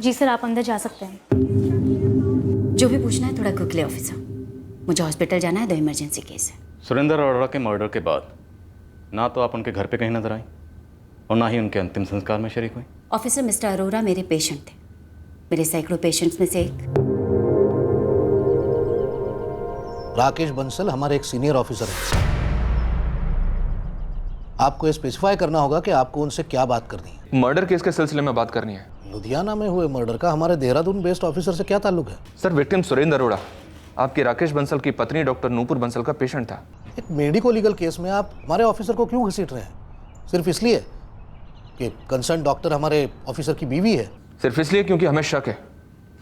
जी sir, आप अंदर जा सकते हैं। जो भी पूछना है थोड़ा क्विकली ऑफिसर, मुझे हॉस्पिटल जाना है, दो इमरजेंसी केस है। सुरेंद्र अरोड़ा के मर्डर के बाद ना तो आप उनके घर पे कहीं नजर आई और ना ही उनके अंतिम संस्कार में शरीक हुई। ऑफिसर, मिस्टर अरोड़ा मेरे पेशेंट थे, मेरे सैकड़ों पेशेंट्स में से एक। राकेश बंसल हमारे एक सीनियर ऑफिसर हैं। आपको स्पेसिफाई करना होगा कि आपको उनसे क्या बात करनी है। मर्डर केस के सिलसिले में बात करनी है। लुधियाना में हुए मर्डर का हमारे देहरादून बेस्ड ऑफिसर से क्या ताल्लुक है? सर, विक्टिम सुरेंद्र अरोड़ा आपके राकेश बंसल की पत्नी डॉक्टर नूपुर बंसल का पेशेंट था। एक मेडिको लीगल केस में आप हमारे ऑफिसर को क्यों घसीट रहे हैं? सिर्फ इसलिए कि कंसर्न डॉक्टर हमारे ऑफिसर की बीवी है? सिर्फ इसलिए क्योंकि हमें शक है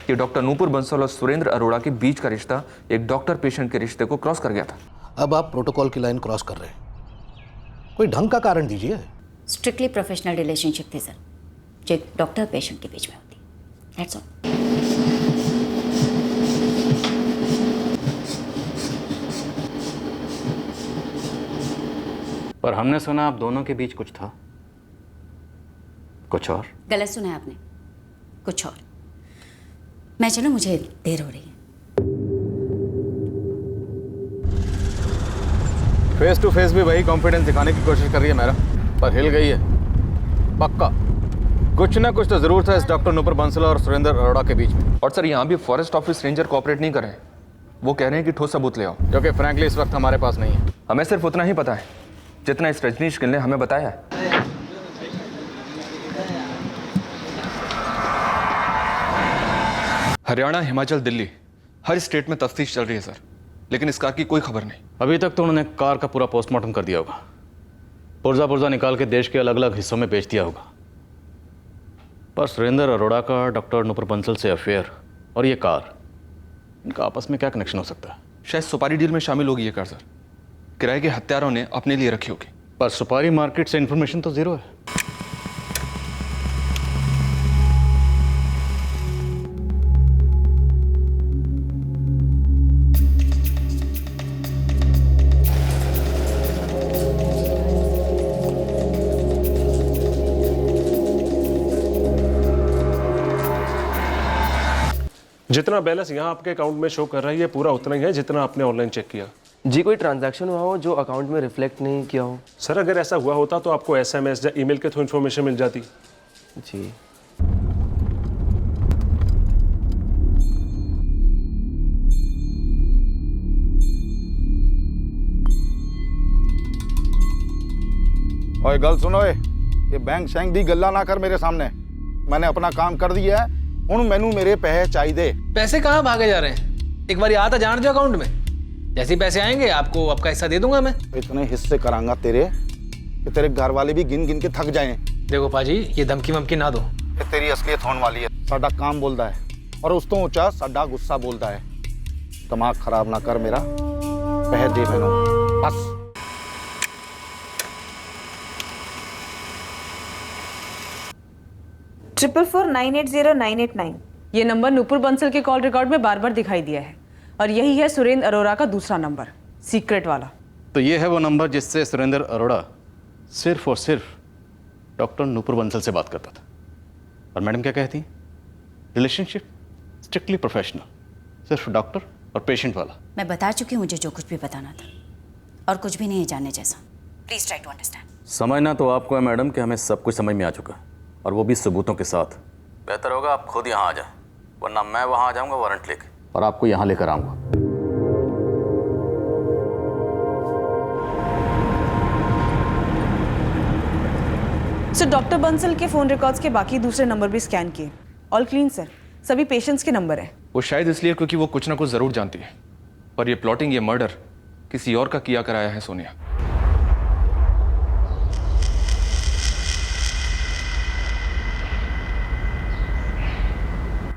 कि डॉक्टर नूपुर बंसल और सुरेंद्र अरोड़ा के बीच का रिश्ता एक डॉक्टर पेशेंट के रिश्ते को क्रॉस कर गया था। अब आप प्रोटोकॉल की लाइन क्रॉस कर रहे हैं, कोई ढंग का कारण दीजिए। स्ट्रिक्टली प्रोफेशनल रिलेशनशिप थी सर, जो एक डॉक्टर पेशेंट के बीच में होती। That's all. पर हमने सुना आप दोनों के बीच कुछ था, कुछ और। गलत सुना है आपने, कुछ और। मैं चलो, मुझे देर हो रही है। फेस टू फेस भी वही कॉन्फिडेंस दिखाने की कोशिश कर रही है मेरा, पर हिल गई है पक्का। कुछ ना कुछ तो जरूर था इस डॉक्टर नूपुर बंसल और सुरेंद्र अरोड़ा के बीच में। और सर, यहाँ भी फॉरेस्ट ऑफिस रेंजर कोऑपरेट नहीं कर रहे हैं। वो कह रहे हैं कि ठोस सबूत ले आओ, जो कि फ्रैंकली इस वक्त हमारे पास नहीं है। हमें सिर्फ उतना ही पता है जितना इस रजनीश गिल ने हमें बताया है। हरियाणा, हिमाचल, दिल्ली, हर स्टेट में तफ्तीश चल रही है सर, लेकिन इस कार की कोई खबर नहीं। अभी तक तो उन्होंने कार का पूरा पोस्टमार्टम कर दिया होगा, पुर्जा पुर्जा निकाल के देश के अलग अलग हिस्सों में बेच दिया होगा। पर सुरेंद्र अरोड़ा का डॉक्टर नूपुर बंसल से अफेयर और ये कार, इनका आपस में क्या कनेक्शन हो सकता है? शायद सुपारी डील में शामिल होगी ये कार सर, किराए के हत्यारों ने अपने लिए रखी होगी। पर सुपारी मार्केट से इंफॉर्मेशन तो जीरो है। जितना बैलेंस यहाँ आपके अकाउंट में शो कर रहा है ये पूरा उतना ही है जितना आपने ऑनलाइन चेक किया। जी, कोई ट्रांजैक्शन हुआ हो जो अकाउंट में रिफ्लेक्ट नहीं किया हो? सर, अगर ऐसा हुआ होता तो आपको एसएमएस या ईमेल के थ्रू इन्फॉर्मेशन मिल जाती। जी। ओए गल सुनो, ये बैंक शैंक दी गल्ला ना कर मेरे सामने। मैंने अपना काम कर दिया है, हुण मैनू मेरे पैसे चाहिए। पैसे कहाँ भागे जा रहे हैं? एक बार आता जान दो अकाउंट में, जैसे ही पैसे आएंगे आपको आपका हिस्सा दे दूंगा मैं। इतने हिस्से करांगा तेरे कि तेरे घर वाले भी गिन गिन के थक जाएं। देखो पाजी, ये धमकी वमकी ना दो। ये तेरी असलियत होने वाली है। साडा काम बोलता है और उस तो ऊंचा साडा गुस्सा बोलता है। दिमाग खराब ना कर मेरा, पैसे दे मैनू बस। ट्रिपल 4980989। ये नंबर नूपुर बंसल के कॉल रिकॉर्ड में बार बार दिखाई दिया है और यही है सुरेंद्र अरोड़ा का दूसरा नंबर, सीक्रेट वाला। तो ये है वो नंबर जिससे सुरेंद्र अरोड़ा सिर्फ और सिर्फ डॉक्टर नूपुर बंसल से बात करता था। और मैडम क्या कहती? रिलेशनशिप स्ट्रिक्टली प्रोफेशनल, सिर्फ डॉक्टर और पेशेंट वाला। मैं बता चुकी हूँ मुझे जो कुछ भी बताना था, और कुछ भी नहीं है जानने जैसा। Please try to understand. समझना तो आपको है मैडम कि हमें सब कुछ समझ में आ चुका है, और वो भी सबूतों के साथ। बेहतर होगा आप खुद यहाँ आ जाएं, वरना मैं वहाँ आ जाऊँगा वारंट लेके और आपको यहाँ लेकर आऊँगा। सर, डॉक्टर बंसल के फोन रिकॉर्ड्स के बाकी दूसरे नंबर भी स्कैन किए, ऑल क्लीन सर। सभी पेशेंट्स के नंबर हैं। वो शायद इसलिए क्योंकि वो कुछ ना कुछ जरूर जानती है, पर ये प्लॉटिंग, ये मर्डर किसी और का किया कराया है Sonia.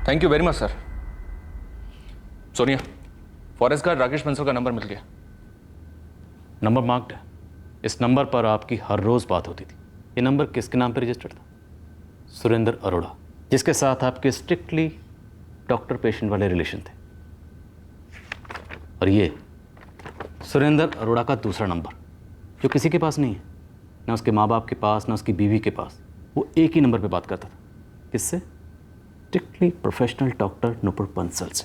Thank you very much sir. Sonia, forest guard Rakesh Bansal का नंबर मिल गया। नंबर मार्क्ड है। इस नंबर पर आपकी हर रोज़ बात होती थी। ये नंबर किसके नाम पर रजिस्टर्ड था? सुरेंद्र अरोड़ा, जिसके साथ आपके स्ट्रिक्टली डॉक्टर पेशेंट वाले रिलेशन थे। और ये सुरेंद्र अरोड़ा का दूसरा नंबर, जो किसी के पास नहीं है, ना उसके माँ बाप के पास, ना उसकी बीवी के पास। वो एक ही नंबर पे बात करता था। किससे? Strictly professional doctor Nupur Bansal से।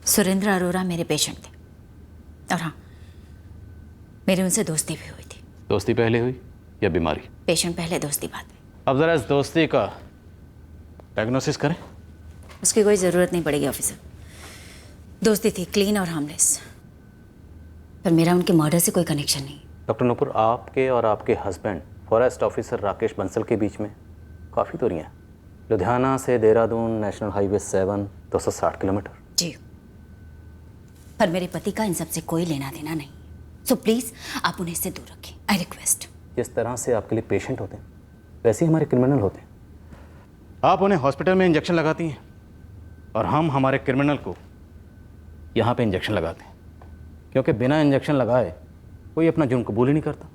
सुरेंद्र अरोड़ा मेरे पेशेंट थे और हाँ, मेरी उनसे दोस्ती भी हुई थी। दोस्ती पहले हुई या बीमारी? पेशेंट पहले, दोस्ती बाद में। अब जरा इस दोस्ती का डायग्नोसिस करें। उसकी कोई ज़रूरत नहीं पड़ेगी ऑफिसर। दोस्ती थी क्लीन और हार्मलेस, पर मेरा उनके मर्डर से कोई कनेक्शन नहीं। डॉक्टर नुपुर, आपके और आपके husband forest officer Rakesh Bansal के बीच में काफ़ी दूरियां। लुधियाना से देहरादून नेशनल हाईवे 7 260 किलोमीटर। जी, पर मेरे पति का इन सब से कोई लेना देना नहीं, सो प्लीज़ आप उन्हें इससे दूर रखें, आई रिक्वेस्ट। जिस तरह से आपके लिए पेशेंट होते हैं वैसे ही हमारे क्रिमिनल होते हैं। आप उन्हें हॉस्पिटल में इंजेक्शन लगाती हैं और हम हमारे क्रिमिनल को यहाँ पे इंजेक्शन लगाते हैं, क्योंकि बिना इंजेक्शन लगाए कोई अपना जुर्म कबूल ही नहीं करता।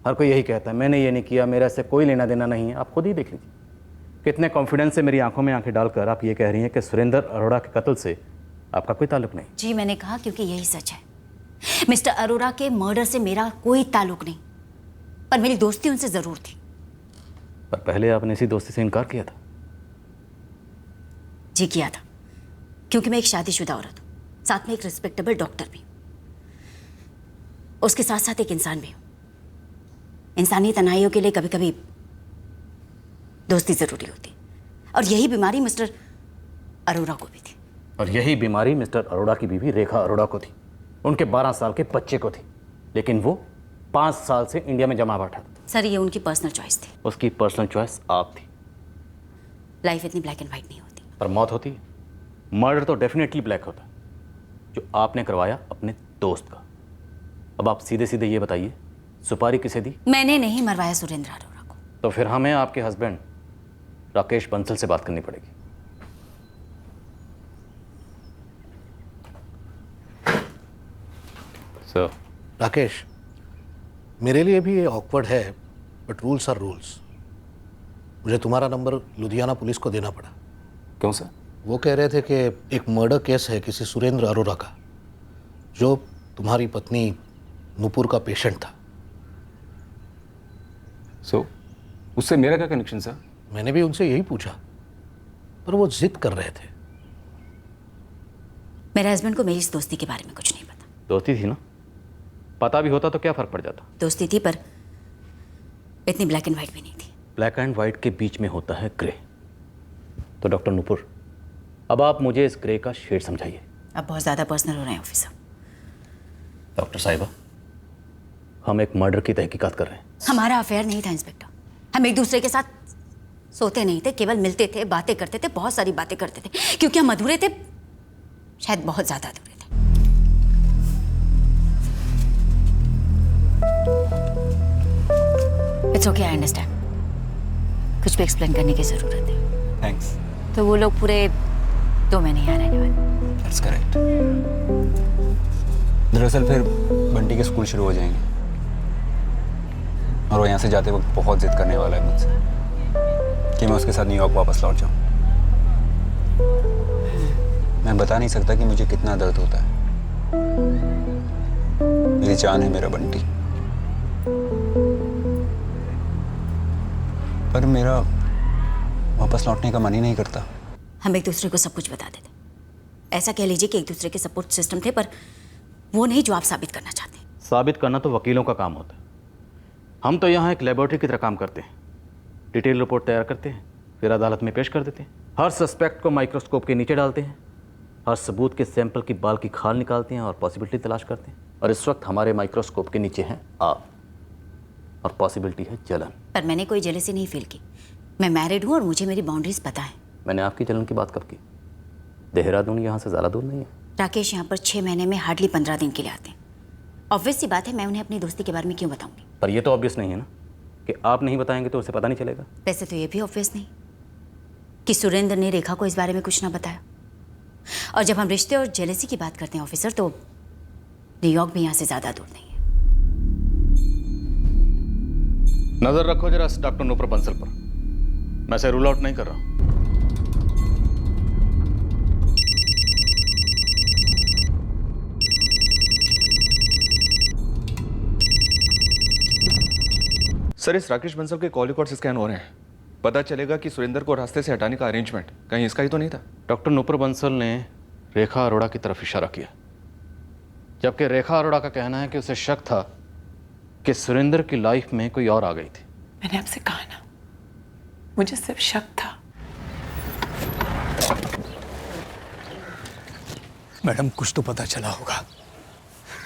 हर कोई यही कहता है मैंने ये नहीं किया, मेरा इससे कोई लेना देना नहीं है। आप खुद ही देख लीजिए कितने कॉन्फिडेंस से मेरी आंखों में आंखें डालकर आप ये कह रही हैं कि सुरेंद्र अरोड़ा के कत्ल से आपका कोई ताल्लुक नहीं। जी, मैंने कहा क्योंकि यही सच है। मिस्टर अरोड़ा के मर्डर से मेरा कोई ताल्लुक नहीं, पर मेरी दोस्ती उनसे ज़रूर थी। पर पहले आपने इसी दोस्ती से इनकार किया था। जी किया था, क्योंकि मैं एक शादीशुदा औरत हूँ, साथ में एक रिस्पेक्टेबल डॉक्टर भी, उसके साथ साथ एक इंसान भी हूँ। इंसानी तनाइयों के लिए कभी कभी दोस्ती ज़रूरी होती, और यही बीमारी मिस्टर अरोड़ा को भी थी। और यही बीमारी मिस्टर अरोड़ा की बीवी रेखा अरोड़ा को थी, उनके 12 साल के बच्चे को थी, लेकिन वो 5 साल से इंडिया में जमा बैठा था। सर, ये उनकी पर्सनल चॉइस थी। उसकी पर्सनल चॉइस आप थी। लाइफ इतनी ब्लैक एंड वाइट नहीं होती। पर मौत होती है, मर्डर तो डेफिनेटली ब्लैक होता है, जो आपने करवाया अपने दोस्त का। अब आप सीधे सीधे ये बताइए, सुपारी किसे दी? मैंने नहीं मरवाया सुरेंद्र अरोड़ा को। तो फिर हमें आपके हस्बैंड राकेश बंसल से बात करनी पड़ेगी। सर। राकेश, मेरे लिए भी ये ऑकवर्ड है, बट रूल्स आर रूल्स। मुझे तुम्हारा नंबर लुधियाना पुलिस को देना पड़ा। क्यों सर? वो कह रहे थे कि एक मर्डर केस है किसी सुरेंद्र अरोड़ा का, जो तुम्हारी पत्नी नुपुर का पेशेंट था। सो उससे मेरा क्या कनेक्शन सर? मैंने भी उनसे यही पूछा, पर वो जिद कर रहे थे। मेरे हस्बैंड को मेरी इस दोस्ती के बारे में कुछ नहीं पता। दोस्ती थी ना, पता भी होता तो क्या फर्क पड़ जाता? दोस्ती थी, पर इतनी ब्लैक एंड वाइट भी नहीं थी। ब्लैक एंड वाइट के बीच में होता है ग्रे। तो डॉक्टर नुपुर, अब आप मुझे इस ग्रे का शेड समझाइए। अब बहुत ज़्यादा पर्सनल हो रहे हैं ऑफिसर। डॉक्टर साहिबा, हम एक मर्डर की तहकीकात कर रहे हैं। हमारा अफेयर नहीं था इंस्पेक्टर। हम एक दूसरे के साथ सोते नहीं थे, केवल मिलते थे, बातें करते थे, बहुत सारी बातें करते थे, क्योंकि हम अधूरे थे, शायद बहुत ज़्यादा अधूरे थे। It's okay, I understand. कुछ भी एक्सप्लेन करने की ज़रूरत है। थैंक्स। तो वो लोग पूरे 2 महीने यहाँ रहने वाले। That's correct. दरअसल फिर बंटी के स्कूल शुरू हो जाएंगे और वो यहाँ से जाते वक्त बहुत जिद करने वाला है मुझसे कि मैं उसके साथ न्यूयॉर्क वापस लौट जाऊँ। मैं बता नहीं सकता कि मुझे कितना दर्द होता है। मेरी जान है मेरा बंटी, पर मेरा वापस लौटने का मन ही नहीं करता। हम एक दूसरे को सब कुछ बताते थे। ऐसा कह लीजिए कि एक दूसरे के सपोर्ट सिस्टम थे, पर वो नहीं जो आप साबित करना चाहते। साबित करना तो वकीलों का काम होता है। हम तो यहाँ एक लेबोरेटरी की तरह काम करते हैं। डिटेल रिपोर्ट तैयार करते हैं, फिर अदालत में पेश कर देते हैं। हर सस्पेक्ट को माइक्रोस्कोप के नीचे डालते हैं, हर सबूत के सैंपल की बाल की खाल निकालते हैं और पॉसिबिलिटी तलाश करते हैं। और इस वक्त हमारे माइक्रोस्कोप के नीचे हैं आप, और पॉसिबिलिटी है जलन। पर मैंने कोई जेलसी नहीं फील की। मैं मैरिड हूँ और मुझे मेरी बाउंड्रीज पता है। मैंने आपकी जलन की बात कब की? देहरादून यहाँ से ज़्यादा दूर नहीं है। राकेश यहाँ पर 6 महीने में हार्डली 15 दिन के लिए आते हैं। ऑब्वियस सी बात है, मैं उन्हें अपनी दोस्ती के बारे में क्यों बताऊंगी? पर ये तो ऑब्वियस नहीं है ना कि आप नहीं बताएंगे तो उसे पता नहीं चलेगा। वैसे तो ये भी ऑब्वियस नहीं कि सुरेंद्र ने रेखा को इस बारे में कुछ ना बताया। और जब हम रिश्ते और जेलसी की बात करते हैं ऑफिसर, तो न्यूयॉर्क भी यहाँ से ज़्यादा दूर नहीं है। नजर रखो जरा डॉक्टर नुपुर बंसल पर। मैं इसे रूल आउट नहीं कर रहा हूं। सर इस राकेश बंसल के कॉल रिकॉर्ड स्कैन हो रहे हैं, पता चलेगा कि सुरेंद्र को रास्ते से हटाने का अरेंजमेंट कहीं इसका ही तो नहीं था। डॉक्टर नुपुर बंसल ने रेखा अरोड़ा की तरफ इशारा किया, जबकि रेखा अरोड़ा का कहना है कि उसे शक था कि सुरेंद्र की लाइफ में कोई और आ गई थी। मैंने आपसे कहा ना, मुझे सिर्फ शक था। मैडम कुछ तो पता चला होगा,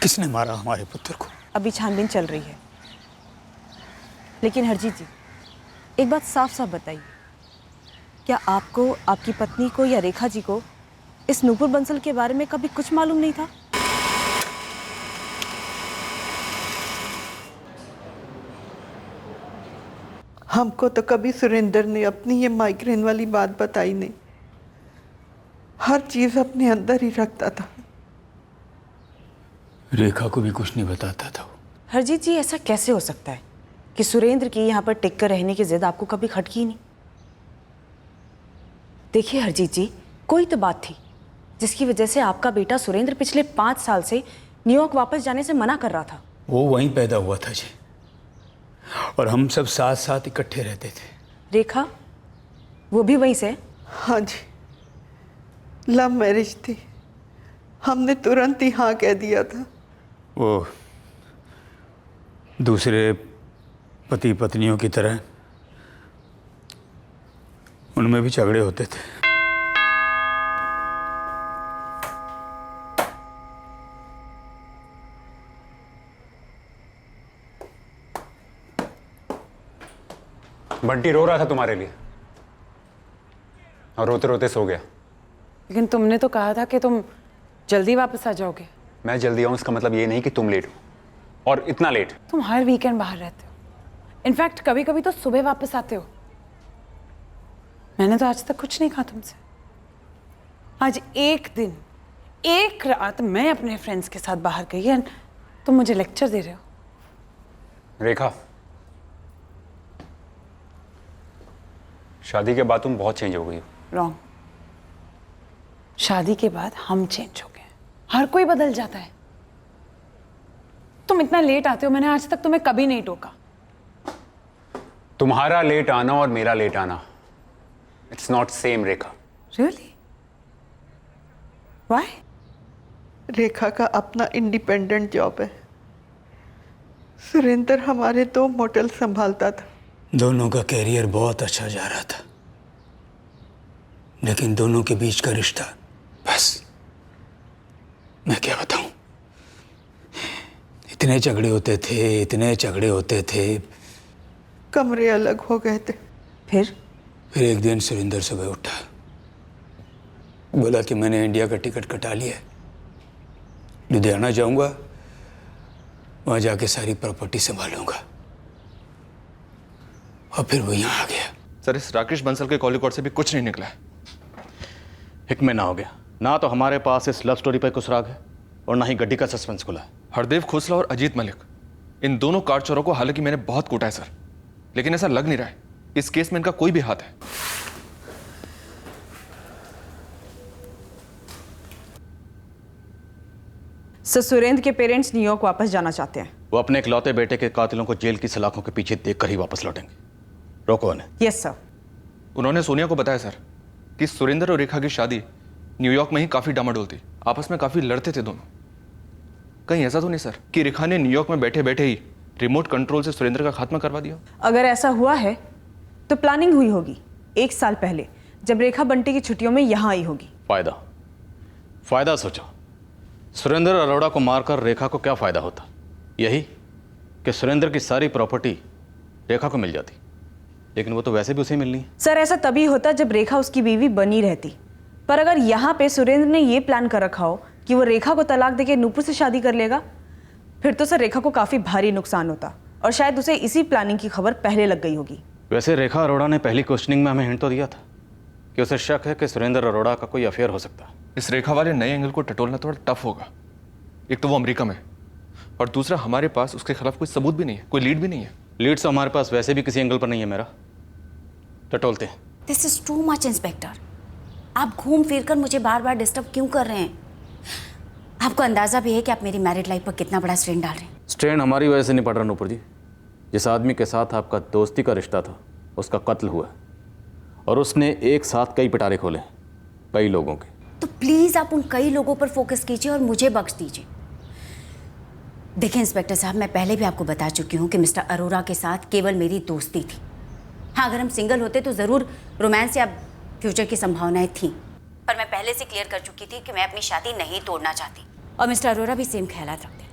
किसने मारा हमारे पुत्र को? अभी छानबीन चल रही है, लेकिन हरजीत जी एक बात साफ साफ बताइए, क्या आपको, आपकी पत्नी को या रेखा जी को इस नूपुर बंसल के बारे में कभी कुछ मालूम नहीं था? हमको तो कभी सुरेंद्र ने अपनी ये माइग्रेन वाली बात बताई नहीं, हर चीज अपने अंदर ही रखता था। रेखा को भी कुछ नहीं बताता था। हरजीत जी ऐसा कैसे हो सकता है कि सुरेंद्र की यहाँ पर टिक कर रहने की जिद आपको कभी खटकी नहीं? देखिए हरजीत जी, कोई तो बात थी जिसकी वजह से आपका बेटा सुरेंद्र पिछले 5 साल से न्यूयॉर्क वापस जाने से मना कर रहा था। वो वहीं पैदा हुआ था जी, और हम सब साथ साथ इकट्ठे रहते थे। रेखा वो भी वहीं से? हाँ जी, लव मैरिज थी, हमने तुरंत ही हाँ कह दिया था। वो दूसरे पति पत्नियों की तरह उनमें भी झगड़े होते थे। बंटी रो रहा था तुम्हारे लिए और रोते रोते सो गया। लेकिन तुमने तो कहा था कि तुम जल्दी वापस आ जाओगे। मैं जल्दी आऊं इसका मतलब ये नहीं कि तुम लेट हो, और इतना लेट। तुम हर वीकेंड बाहर रहते हो, इनफैक्ट कभी कभी तो सुबह वापस आते हो। मैंने तो आज तक कुछ नहीं कहा तुमसे। आज एक दिन, एक रात मैं अपने फ्रेंड्स के साथ बाहर गई और तुम मुझे लेक्चर दे रहे हो। रेखा, शादी के बाद तुम बहुत चेंज हो गई हो। रॉन्ग। शादी के बाद हम चेंज हो गए। हर कोई बदल जाता है। तुम इतना लेट आते हो, मैंने आज तक तुम्हें कभी नहीं टोका। तुम्हारा लेट आना और मेरा लेट आना, it's not same Rekha. Really? Why? Rekha का अपना इंडिपेंडेंट जॉब है। सुरेंद्र हमारे 2 मोटल संभालता था। दोनों का कैरियर बहुत अच्छा जा रहा था, लेकिन दोनों के बीच का रिश्ता, बस मैं क्या बताऊं, इतने झगड़े होते थे, इतने झगड़े होते थे। कमरे अलग हो गए थे। फिर एक दिन सुरेंद्र सुबह उठा, बोला कि मैंने इंडिया का टिकट कटा लिया है, लुधियाना जाऊंगा, वहां जाके सारी प्रॉपर्टी संभालूंगा। और फिर वो यहाँ आ गया। सर इस राकेश बंसल के कॉल रिकॉर्ड से भी कुछ नहीं निकला है। हिक में ना हो गया ना, तो हमारे पास इस लव स्टोरी पर कुछ राग है और ना ही गड्डी का सस्पेंस खुला है। हरदेव खोसला और अजीत मलिक, इन दोनों कार चोरों को हालांकि मैंने बहुत कूटा है सर, लेकिन ऐसा लग नहीं रहा है इस केस में इनका कोई भी हाथ है। सर सुरेंद्र के पेरेंट्स न्यूयॉर्क वापस जाना चाहते हैं। वो अपने इकलौते बेटे के कातिलों को जेल की सलाखों के पीछे देखकर ही वापस लौटेंगे। रोको उन्हें। Yes sir. उन्होंने सोनिया को बताया सर कि सुरेंद्र और रेखा की शादी न्यूयॉर्क में ही काफी डामाडोल थी, आपस में काफी लड़ते थे दोनों। कहीं ऐसा तो नहीं सर कि रेखा ने न्यूयॉर्क में बैठे बैठे ही रिमोट कंट्रोल से सुरेंद्र का खात्मा करवा दिया? अगर ऐसा हुआ है तो प्लानिंग हुई होगी 1 साल पहले, जब रेखा बंटी की छुट्टियों में यहाँ आई होगी। फायदा सोचो, सुरेंद्र अरोड़ा को मारकर रेखा को क्या फायदा होता? यही कि सुरेंद्र की सारी प्रॉपर्टी रेखा को मिल जाती, लेकिन वो तो वैसे भी उसे मिलनी है। सर ऐसा तभी होता जब रेखा उसकी बीवी बनी रहती, पर अगर यहाँ पे सुरेंद्र ने ये प्लान कर रखा हो कि वो रेखा को तलाक देके नूपुर से शादी कर लेगा, फिर तो सर रेखा को काफी भारी नुकसान होता, और शायद उसे इसी प्लानिंग की खबर पहले लग गई होगी। वैसे रेखा अरोड़ा ने पहली क्वेश्चनिंग में हमें हिंट तो दिया था कि उसे शक है कि सुरेंद्र अरोड़ा का कोई अफेयर हो सकता है। इस रेखा वाले नए एंगल को टटोलना थोड़ा टफ होगा। एक तो वो अमेरिका में, और दूसरा हमारे पास उसके खिलाफ कोई सबूत भी नहीं है, कोई लीड भी नहीं है। लीड तो हमारे पास वैसे भी किसी एंगल पर नहीं है मेरा, टटोलते हैं। This is too much inspector. आप घूम फिर कर मुझे बार बार डिस्टर्ब क्यों कर रहे हैं? आपको अंदाजा भी है कि आप मेरी मैरिड लाइफ पर कितना बड़ा स्ट्रेन डाल रहे हैं। स्ट्रेन हमारी वजह से नहीं पड़ रहा नूपुर जी, जिस आदमी के साथ आपका दोस्ती का रिश्ता था उसका कत्ल हुआ और उसने एक साथ कई पिटारे खोले, कई लोगों के। तो प्लीज आप उन कई लोगों पर फोकस कीजिए और मुझे बख्श दीजिए। देखिए इंस्पेक्टर साहब, मैं पहले भी आपको बता चुकी हूँ कि मिस्टर अरोड़ा के साथ केवल मेरी दोस्ती थी। हाँ, अगर हम सिंगल होते तो ज़रूर रोमांस या फ्यूचर की संभावनाएं थीं, पर मैं पहले से क्लियर कर चुकी थी कि मैं अपनी शादी नहीं तोड़ना चाहती, और मिस्टर अरोड़ा भी सेम ख्यालात रखते थे।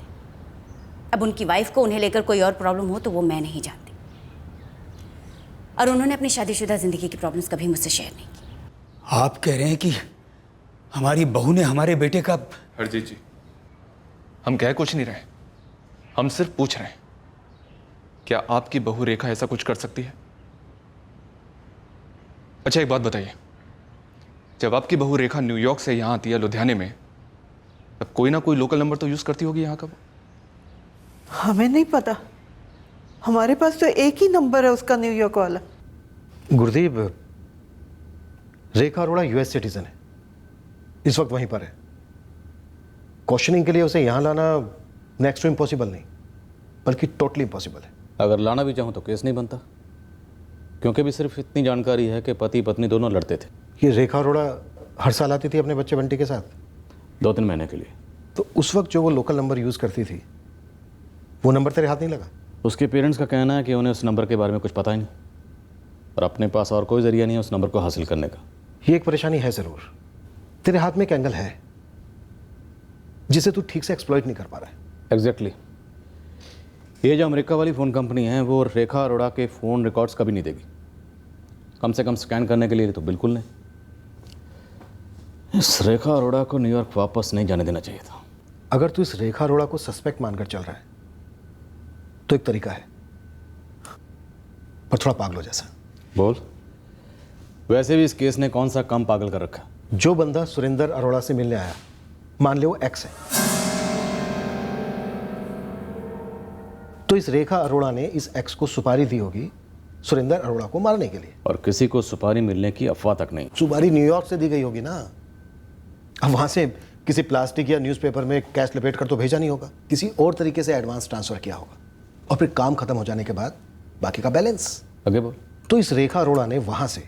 अब उनकी वाइफ को उन्हें लेकर कोई और प्रॉब्लम हो तो वो मैं नहीं जानती, और उन्होंने अपनी शादीशुदा ज़िंदगी की प्रॉब्लम्स कभी मुझसे शेयर नहीं की। आप कह रहे हैं कि हमारी बहू ने हमारे बेटे का? हरजीत जी, हम कह कुछ नहीं रहे, हम सिर्फ पूछ रहे हैं, क्या आपकी बहू रेखा ऐसा कुछ कर सकती है? अच्छा एक बात बताइए, जब आपकी बहू रेखा न्यूयॉर्क से यहाँ आती है लुधियाने में, तब कोई ना कोई लोकल नंबर तो यूज करती होगी यहाँ का? हमें नहीं पता, हमारे पास तो एक ही नंबर है उसका, न्यूयॉर्क वाला। गुरदीप, रेखा अरोड़ा यूएस सिटीजन है, इस वक्त वहीं पर है। क्वेश्चनिंग के लिए उसे यहाँ लाना नेक्स्ट टू इम्पॉसिबल नहीं, बल्कि टोटली इम्पॉसिबल है। अगर लाना भी चाहूँ तो केस नहीं बनता, क्योंकि भी सिर्फ इतनी जानकारी है कि पति पत्नी दोनों लड़ते थे। ये रेखा अरोड़ा हर साल आती थी अपने बच्चे बंटी के साथ 2-3 महीने के लिए। तो उस वक्त जो वो लोकल नंबर यूज़ करती थी, वो नंबर तेरे हाथ नहीं लगा? उसके पेरेंट्स का कहना है कि उन्हें उस नंबर के बारे में कुछ पता ही नहीं, और अपने पास और कोई जरिया नहीं है उस नंबर को हासिल करने का। ये एक परेशानी है ज़रूर, तेरे हाथ में एक एंगल है जिसे तू ठीक से एक्सप्लॉइट नहीं कर पा रहा है। एग्जैक्टली। ये जो अमेरिका वाली फ़ोन कंपनी है वो रेखा अरोड़ा के फ़ोन रिकॉर्ड्स कभी नहीं देगी, कम से कम स्कैन करने के लिए तो बिल्कुल नहीं। इस रेखा अरोड़ा को न्यूयॉर्क वापस नहीं जाने देना चाहिए था। अगर तू इस रेखा अरोड़ा को सस्पेक्ट मानकर चल रहा है तो एक तरीका है, पर थोड़ा पागलों जैसा। बोल। वैसे भी इस केस ने कौन सा कम पागल कर रखा? जो बंदा सुरेंद्र अरोड़ा से मिलने आया, मान ले वो एक्स है, तो इस रेखा अरोड़ा ने इस एक्स को सुपारी दी होगी सुरेंद्र अरोड़ा को मारने के लिए। और किसी को सुपारी मिलने की अफवाह तक नहीं। सुपारी न्यूयॉर्क से दी गई होगी ना, अब वहां से किसी प्लास्टिक या न्यूज़पेपर में कैश लपेट कर तो भेजा नहीं होगा, किसी और तरीके से एडवांस ट्रांसफर किया होगा, और फिर काम खत्म हो जाने के बाद बाकी का बैलेंस। आगे बोल। तो इस रेखा अरोड़ा ने वहां से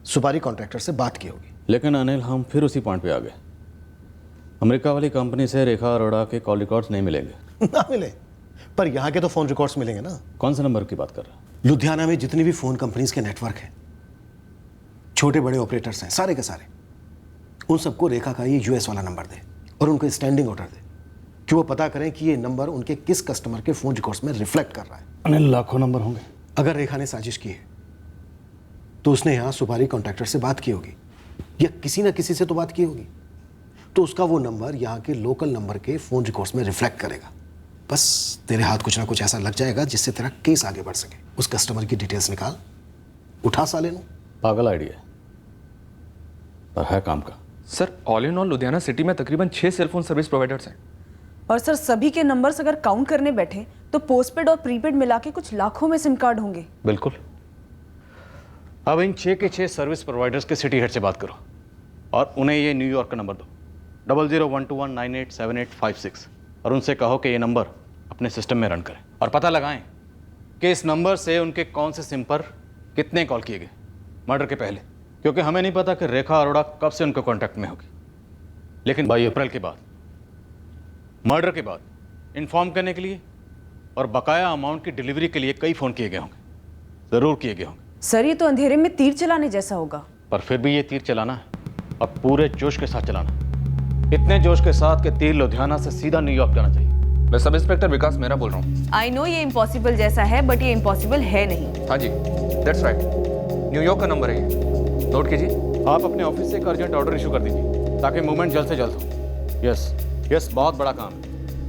सुपारी कॉन्ट्रैक्टर से बात की होगी। लेकिन अनिल, हम फिर उसी पॉइंट पे आ गए। अमेरिका वाली कंपनी से रेखा अरोड़ा के कॉल रिकॉर्ड्स नहीं मिलेंगे। ना मिले, पर यहाँ के तो फोन रिकॉर्ड्स मिलेंगे ना। कौन से नंबर की बात कर रहा है? लुधियाना में जितनी भी फोन कंपनीज के नेटवर्क हैं, छोटे बड़े ऑपरेटर्स हैं, सारे के सारे, उन सबको रेखा का ये यूएस वाला नंबर दे और उनको स्टैंडिंग ऑर्डर दे कि वो पता करें कि ये नंबर उनके किस कस्टमर के फोन रिकॉर्ड्स में रिफ्लेक्ट कर रहा है। अनिल, लाखों नंबर होंगे। अगर रेखा ने साजिश की है तो उसने यहाँ सुपारी कॉन्ट्रैक्टर से बात की होगी, या किसी ना किसी से तो बात की होगी, तो उसका वो नंबर यहाँ के लोकल नंबर के फोन रिकॉर्ड्स में रिफ्लेक्ट करेगा। बस तेरे हाथ कुछ ना कुछ ऐसा लग जाएगा जिससे तेरा केस आगे बढ़ सके। उस कस्टमर की डिटेल्स निकाल, उठा साले नु। पागल आइडिया है, पर है काम का। Sir, all in all Ludhiana city में तकरीबन 6 सेलफोन सर्विस प्रोवाइडर्स हैं। और सर, सभी के नंबर्स अगर काउंट करने बैठे तो पोस्टपेड और प्रीपेड मिला के कुछ लाखों में सिम कार्ड होंगे। बिल्कुल। अब इन 6 के 6 सर्विस प्रोवाइडर्स के सिटी हेड से बात करो और उन्हें ये न्यूयॉर्क का नंबर दो, 0012198785 और उनसे कहो कि ये नंबर अपने सिस्टम में रन करें और पता लगाएं कि इस नंबर से उनके कौन से सिम पर कितने कॉल किए गए मर्डर के पहले, क्योंकि हमें नहीं पता कि रेखा अरोड़ा कब से उनके कांटेक्ट में होगी, लेकिन 22 अप्रैल के बाद, मर्डर के बाद इन्फॉर्म करने के लिए और बकाया अमाउंट की डिलीवरी के लिए कई फ़ोन किए गए होंगे, ज़रूर किए गए होंगे। सर, ये तो अंधेरे में तीर चलाने जैसा होगा। पर फिर भी ये तीर चलाना है और पूरे जोश के साथ चलाना, इतने जोश के साथ कि तीर लुधियाना से सीधा न्यूयॉर्क जाना चाहिए। मैं सब इंस्पेक्टर विकास मेहरा बोल रहा हूँ। आई नो ये इम्पॉसिबल जैसा है, बट ये इम्पॉसिबल है नहीं। हाँ जी, दैट्स राइट, न्यूयॉर्क का नंबर है ये, नोट कीजिए। आप अपने ऑफिस से एक अर्जेंट ऑर्डर इशू कर दीजिए ताकि मूवमेंट जल्द से जल्द हो। यस, बहुत बड़ा काम है,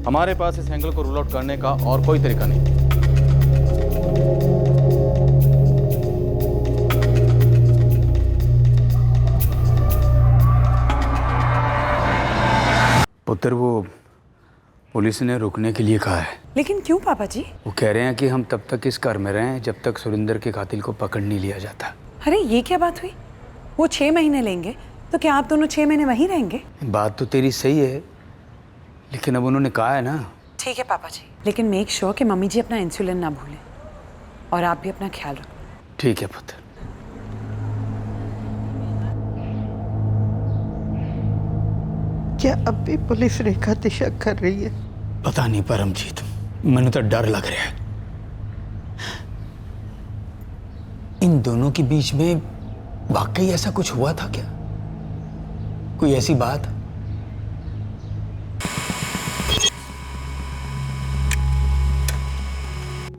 हमारे पास इस एंगल को रूल आउट करने का और कोई तरीका नहीं। पुत्र, वो पुलिस ने रुकने के लिए कहा है। लेकिन क्यों पापा जी? वो कह रहे हैं कि हम तब तक इस घर में रहें जब तक सुरेंद्र के कातिल को पकड़ नहीं लिया जाता। अरे ये क्या बात हुई? वो 6 महीने लेंगे तो क्या आप दोनों 6 महीने वहीं रहेंगे? बात तो तेरी सही है, लेकिन अब उन्होंने कहा है ना। ठीक है पापा जी, लेकिन मेक श्योर कि मम्मी जी अपना इंसुलिन ना भूलें। और आप भी अपना ख्याल रखो। ठीक है पुत्र। क्या अब भी पुलिस रेखा पे शक कर रही है? पता नहीं परमजीत, मैंने तो डर लग रहा है। इन दोनों के बीच में वाकई ऐसा कुछ हुआ था क्या? कोई ऐसी बात?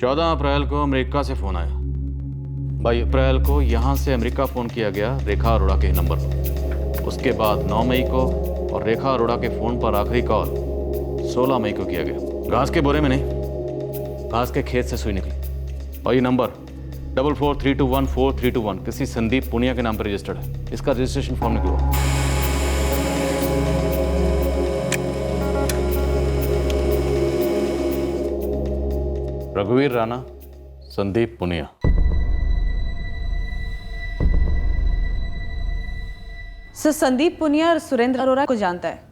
चौदह अप्रैल को अमेरिका से फोन आया। 22 अप्रैल को यहां से अमेरिका फोन किया गया रेखा अरोड़ा के नंबर पर। उसके बाद 9 मई को और रेखा अरोड़ा के फोन पर आखिरी कॉल 16 मई को किया गया। घास के बोरे में नहीं, घास के खेत से सुई निकली। और ये नंबर 4432143221 किसी संदीप पुनिया के नाम पर रजिस्टर्ड है। इसका रजिस्ट्रेशन फॉर्म निकलवा। रघुवीर राणा, संदीप पुनिया। सर, संदीप पुनिया सुरेंद्र अरोड़ा को जानता है,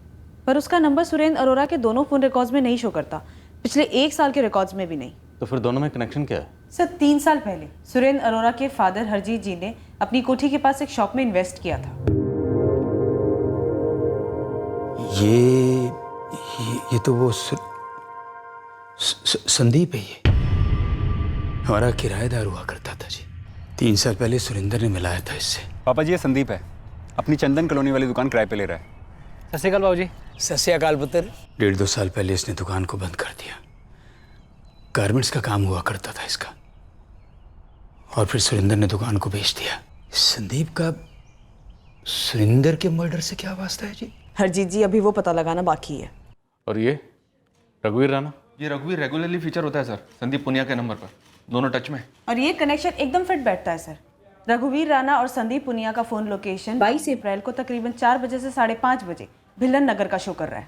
पर उसका नंबर सुरेंद्र अरोड़ा के दोनों फोन रिकॉर्ड्स में नहीं शो करता, पिछले 1 साल के रिकॉर्ड्स में भी नहीं। तो फिर दोनों में कनेक्शन क्या है? सर, 3 साल पहले सुरेंद्र अरोड़ा के फादर हरजीत जी ने अपनी कोठी के पास एक शॉप में इन्वेस्ट किया था। ये तो वो संदीप है। ये हमारा किराएदार हुआ करता था जी। 3 साल पहले सुरेंद्र ने मिलाया था इससे। पापा जी ये संदीप है, अपनी चंदन कॉलोनी वाली दुकान किराए पे ले रहा है। सत श्री अकाल बाबू जी। सत श्री अकाल पुत्र। 1.5-2 साल पहले इसने दुकान को बंद कर दिया। गारमेंट्स का काम हुआ करता था इसका, और फिर सुरेंद्र ने दुकान को बेच दिया। संदीप का सुरेंद्र के मर्डर से क्या वास्ता है जी? हरजीत जी, अभी वो पता लगाना बाकी है। और ये रघुवीर राणा? ये रघुवीर रेगुलरली फीचर होता है सर संदीप पुनिया के नंबर पर, दोनों टच में। और ये कनेक्शन एकदम फिट बैठता है सर। रघुवीर राणा और संदीप पुनिया का फोन लोकेशन 22 अप्रैल को तकरीबन 4 बजे से 5:30 बजे भिल्लन नगर का शो कर रहा है।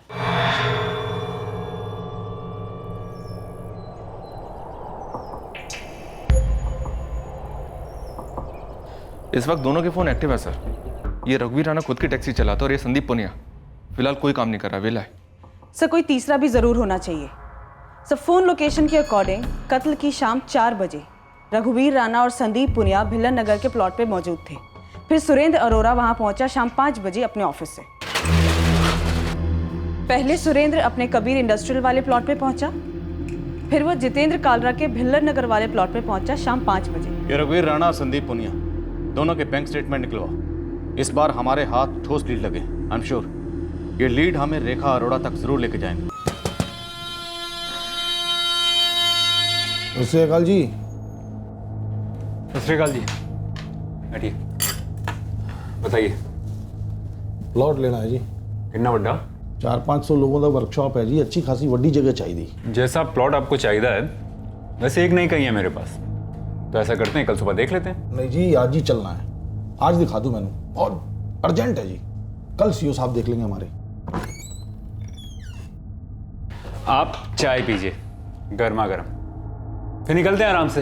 इस वक्त दोनों के फोन एक्टिव है सर। ये रघुवीर राणा खुद की टैक्सी चलाता है और ये संदीप पुनिया फिलहाल कोई काम नहीं कर रहा, वेला है। सर, कोई तीसरा भी जरूर होना चाहिए। सर, फोन लोकेशन के अकॉर्डिंग कत्ल की शाम 4 बजे रघुवीर राणा और संदीप पुनिया भिल्लन नगर के प्लॉट पे मौजूद थे। फिर सुरेंद्र अरोड़ा वहां पहुंचा शाम 5 बजे अपने ऑफिस से। पहले सुरेंद्र अपने कबीर इंडस्ट्रियल वाले प्लॉट पे पहुंचा, फिर वो जितेंद्र कालरा के भिल्लन नगर वाले प्लॉट पे पहुंचा शाम 5 बजे। ये रघुवीर राणा और संदीप पुनिया दोनों के बैंक स्टेटमेंट निकलवा। इस बार हमारे हाथ ठोस लीड लगे। आई एम श्योर ये लीड हमें रेखा अरोड़ा तक जरूर लेके जाएंगे। सत श्री अकाल जी। सत श्री अकाल जी। बैठिए, बताइए। प्लॉट लेना है जी। कितना बड़ा? 400-500 लोगों का वर्कशॉप है जी। अच्छी खासी वड्डी जगह चाहिए। जैसा प्लॉट आपको चाहिए है वैसे एक नहीं कहीं है मेरे पास, तो ऐसा करते हैं कल सुबह देख लेते हैं। नहीं जी, आज ही चलना है। आज दिखा दूं मैंने, बहुत अर्जेंट है जी। कल सीओ साहब देख लेंगे हमारे। आप चाय पीजिए गर्मा गर्म, फिर निकलते हैं आराम से।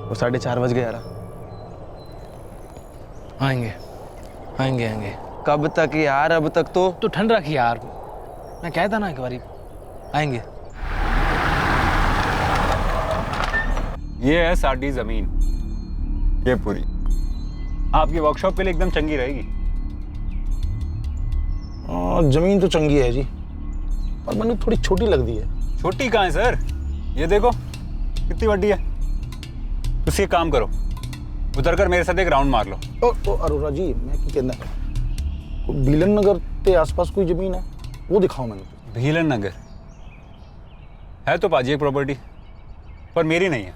वो 4:30 बज गए यार। आएंगे आएंगे आएंगे। कब तक यार? अब तक तो ठंड रखी यार, मैं कहता ना एक बारी आएंगे। ये है साडी जमीन, ये पूरी आपकी वर्कशॉप के लिए एकदम चंगी रहेगी। जमीन तो चंगी है जी, पर मैंने थोड़ी छोटी लग दी है। छोटी कहाँ है सर? ये देखो कितनी बड़ी है। तुम एक काम करो, उतर कर मेरे साथ एक राउंड मार लो। ओ अरोड़ा जी, मैं की कहना भीलन नगर के आसपास कोई जमीन है वो दिखाओ मैंने। भीलन नगर है तो पाजी एक प्रॉपर्टी, पर मेरी नहीं है।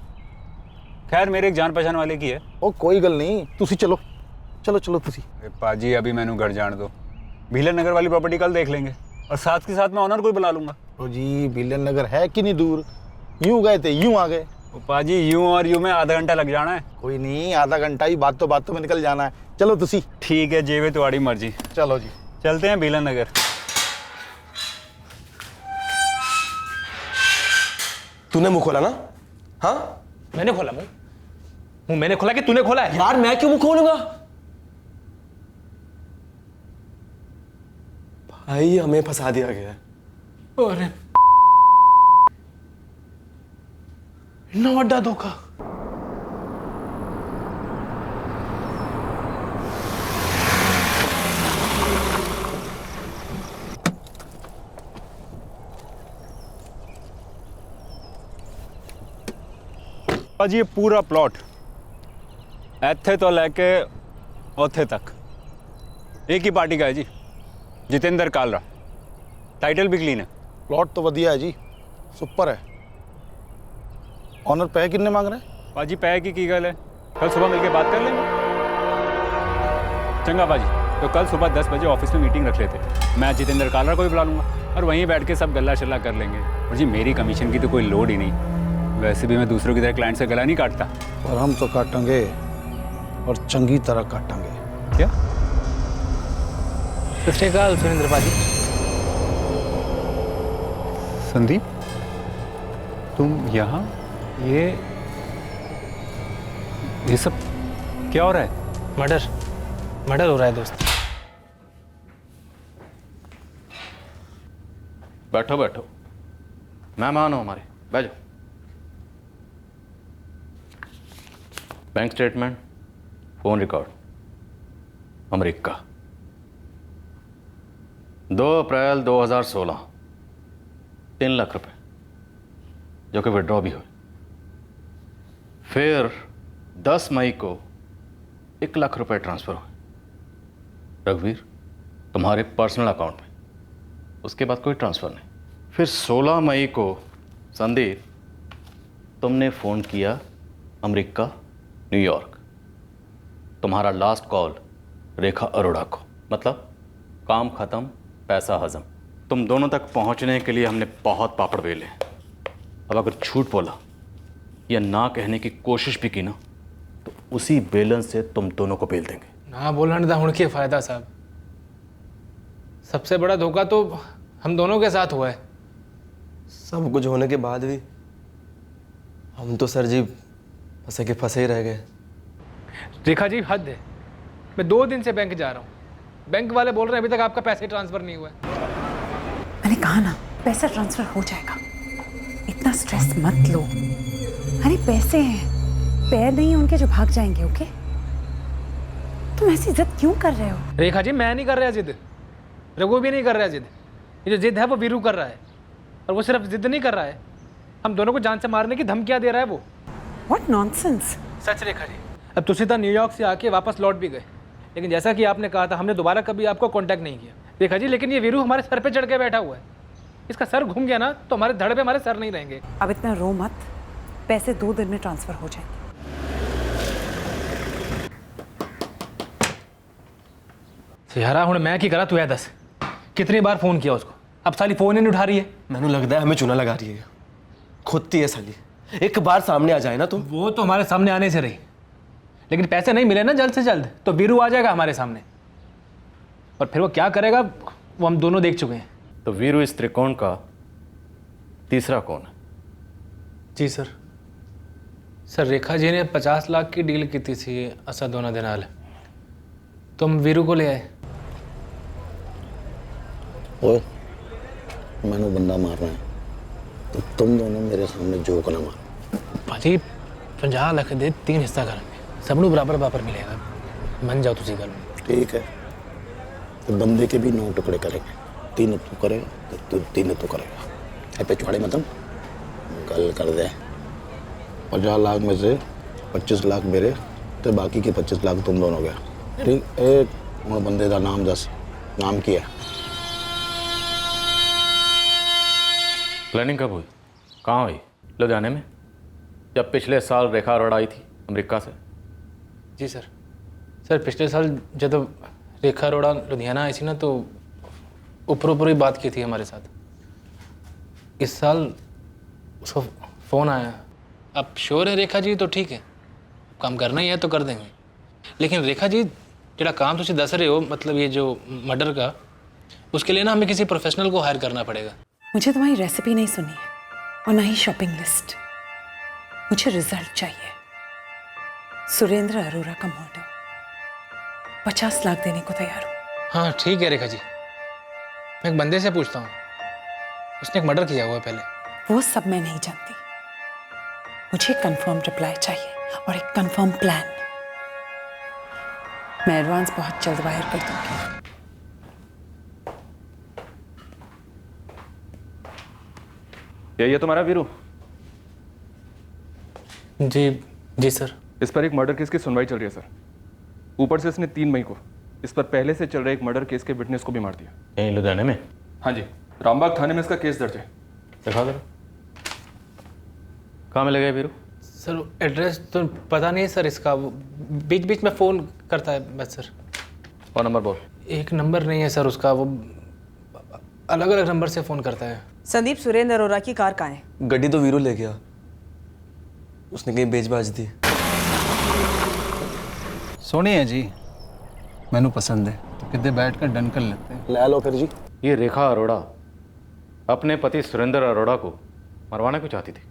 खैर मेरे एक जान पहचान वाले की है। ओ कोई गल नहीं, तुसी चलो चलो चलो तुसी। पाजी अभी मैंने घर जान दो, भीलन नगर वाली प्रॉपर्टी कल देख लेंगे, और साथ के साथ मैं ऑनर को भी बुला लूंगा। ओ जी, भीलन नगर है कि नहीं दूर? यूं गए थे यूं आ गए। पाजी यूं और यूं में आधा घंटा लग जाना है। कोई नहीं, आधा घंटा ही, बातों में निकल जाना है। चलो तुसी। ठीक है, जेवे तुम्हारी मर्जी। चलो जी। चलते हैं बेलन नगर। तूने मुंह खोला ना? हाँ, मैंने खोला मुंह मैंने खोला कि तूने खोला है? यार मैं क्यों मुंह खोलूंगा? भाई हमें फंसा दिया गया है। अरे इतना बड़ा धोखा। आज ये पूरा प्लॉट ऐथे तो लेके औथे तक एक ही पार्टी का है जी, जितेंद्र कालरा। टाइटल भी क्लीन है। प्लॉट तो वधिया है जी, सुपर है। ऑनर पैसे कितने मांग रहे हैं? पाजी पैसे की गल है, कल सुबह मिलके बात कर लेंगे। चंगा पाजी, तो कल सुबह 10 बजे ऑफिस में मीटिंग रख लेते। मैं जितेंद्र कालरा को भी बुला लूँगा और वहीं बैठ के सब गल्ला शल्ला कर लेंगे। और जी मेरी कमीशन की तो कोई लोड ही नहीं, वैसे भी मैं दूसरों की तरह क्लाइंट से गला नहीं काटता। और हम तो काटेंगे और चंगी तरह काटेंगे। क्या? सत श्री अकाल सुरेंद्र पाजी। संदीप, तुम यहाँ? ये सब क्या हो रहा है? मर्डर हो रहा है दोस्त। बैठो बैठो, मेहमान हो हमारे, बैठो। Bank statement, phone record, America, 2 अप्रैल 2016, 3 लाख रुपए जो कि विड्रॉ भी हुए। फिर 10 मई को 1 लाख रुपए ट्रांसफर हुए रघुवीर तुम्हारे पर्सनल अकाउंट में। उसके बाद कोई ट्रांसफर नहीं। फिर 16 मई को संदीप तुमने फ़ोन किया अमेरिका न्यूयॉर्क। तुम्हारा लास्ट कॉल रेखा अरोड़ा को, मतलब काम ख़त्म पैसा हजम। तुम दोनों तक पहुंचने के लिए हमने बहुत पापड़ बेले। अब अगर झूठ बोला या ना कहने की कोशिश भी की ना तो उसी बेलन से तुम दोनों को बेल देंगे। ना बोलने दा हुण के फायदा साहब। सबसे बड़ा धोखा तो हम दोनों के साथ हुआ है। सब कुछ होने के बाद भी हम तो सर जी फंसे के फंसे ही रह गए। रेखा जी हद है, मैं 2 दिन से बैंक जा रहा हूँ, बैंक वाले बोल रहे हैं अभी तक आपका पैसे ट्रांसफर नहीं हुआ है। मैंने कहा ना पैसा ट्रांसफर हो जाएगा, इतना स्ट्रेस मत लो। अरे पैसे हैं, पैर नहीं उनके जो भाग जाएंगे। ओके, तुम ऐसी जिद क्यों कर रहे हो? रेखा जी मैं नहीं कर रहा जिद, रघु भी नहीं कर रहा जिद। ये जो जिद है वो वीरू कर रहा है, और वो सिर्फ जिद नहीं कर रहा है, हम दोनों को जान से मारने की धमकियां दे रहा है वो। What nonsense! सच रेखा जी, अब तुसीता न्यूयॉर्क से आके वापस लौट भी गए, लेकिन जैसा कि आपने कहा था हमने दोबारा कभी आपको कांटेक्ट नहीं किया। रेखा जी लेकिन ये वीरू हमारे सर पे चढ़ के बैठा हुआ है, इसका सर घूम गया ना तो हमारे धड़ पे हमारे सर नहीं रहेंगे। अब इतना रो मत, पैसे 2 दिन में ट्रांसफर हो जाएंगे। यारा हुण मैं की करा, तू है दस कितनी बार फोन किया उसको, अब साली फोन ही नहीं उठा रही है। मैंने लगता है हमें चुना लगा रही है, खुदती है साली। एक बार सामने आ जाए ना तो वो तो हमारे सामने आने से रही, लेकिन पैसे नहीं मिले ना जल्द से जल्द तो वीरू आ जाएगा हमारे सामने, और फिर वो क्या करेगा वो हम दोनों देख चुके हैं। तो वीरू इस त्रिकोण का तीसरा कौन है? जी सर। सर रेखा जी ने 50 लाख की डील की थी असदोना दे नाल, तुम वीरू को ले आए। ओए, मैंने बंदा मारना है तो तुम दोनों मेरे सामने जोक ना मारो। भाजी 50 लाख दे 3 हिस्सा करेंगे, सबनों बराबर बराबर मिलेगा, मन जाओ तुसी गल। ठीक है, तो बंदे के भी 9 टुकड़े करेंगे, 3 तू करेगा तो 3 तू करेगा। पे चौड़े मतलब गल कर दे। 50 लाख में से 25 लाख मेरे तो बाकी के 25 लाख तुम दोनों के। ठीक, एक और बंदे का नाम दस, नाम की है? प्लानिंग कब हुई, कहाँ हुई? लुधियाने में, जब पिछले साल रेखा अरोड़ा आई थी अमेरिका से। जी सर। सर पिछले साल जब रेखा अरोड़ा लुधियाना आई थी ना तो ऊपर ही बात की थी हमारे साथ। इस साल उसको फ़ोन आया। अब श्योर है रेखा जी तो ठीक है, काम करना ही है तो कर देंगे, लेकिन रेखा जी जरा काम तुम दस रहे हो, मतलब ये जो मर्डर का उसके लिए ना हमें किसी प्रोफेशनल को हायर करना पड़ेगा। मुझे तुम्हारी रेसिपी नहीं सुनी है और ना ही शॉपिंग लिस्ट। मुझे रिजल्ट चाहिए। सुरेंद्र अरोरा का मर्डर, 50 लाख देने को तैयार हूँ। हाँ ठीक है रेखा जी, मैं एक बंदे से पूछता हूँ, उसने एक मर्डर किया हुआ है पहले। वो सब मैं नहीं जानती। मुझे कंफर्म रिप्लाई चाहिए और एक कंफर्म प्लान। मैं एडवांस बहुत जल्द वायर कर दूंगी। यही है तुम्हारा वीरू? जी सर। इस पर एक मर्डर केस की सुनवाई चल रही है सर। ऊपर से इसने 3 मई को इस पर पहले से चल रहे एक मर्डर केस के विटनेस को भी मार दिया। यहीं लुधियाने में? हाँ जी, रामबाग थाने में इसका केस दर्ज है। दिखा दो। कहाँ मिलेगा वीरू? सर एड्रेस तो पता नहीं है सर इसका, वो बीच बीच में फ़ोन करता है बस सर। और नंबर बोल। एक नंबर नहीं है सर उसका, वो अलग अलग नंबर से फ़ोन करता है। संदीप, सुरेंद्र अरोरा की कार कहाँ है? गड्डी तो वीरू ले गया, उसने कहीं बेच बाज दी। सोनी है जी, मैनू पसंद है, तो कितने बैठ कर डन कर लेते हैं। ले लो फिर जी। ये रेखा अरोड़ा अपने पति सुरेंद्र अरोड़ा को मरवाना क्यों चाहती थी?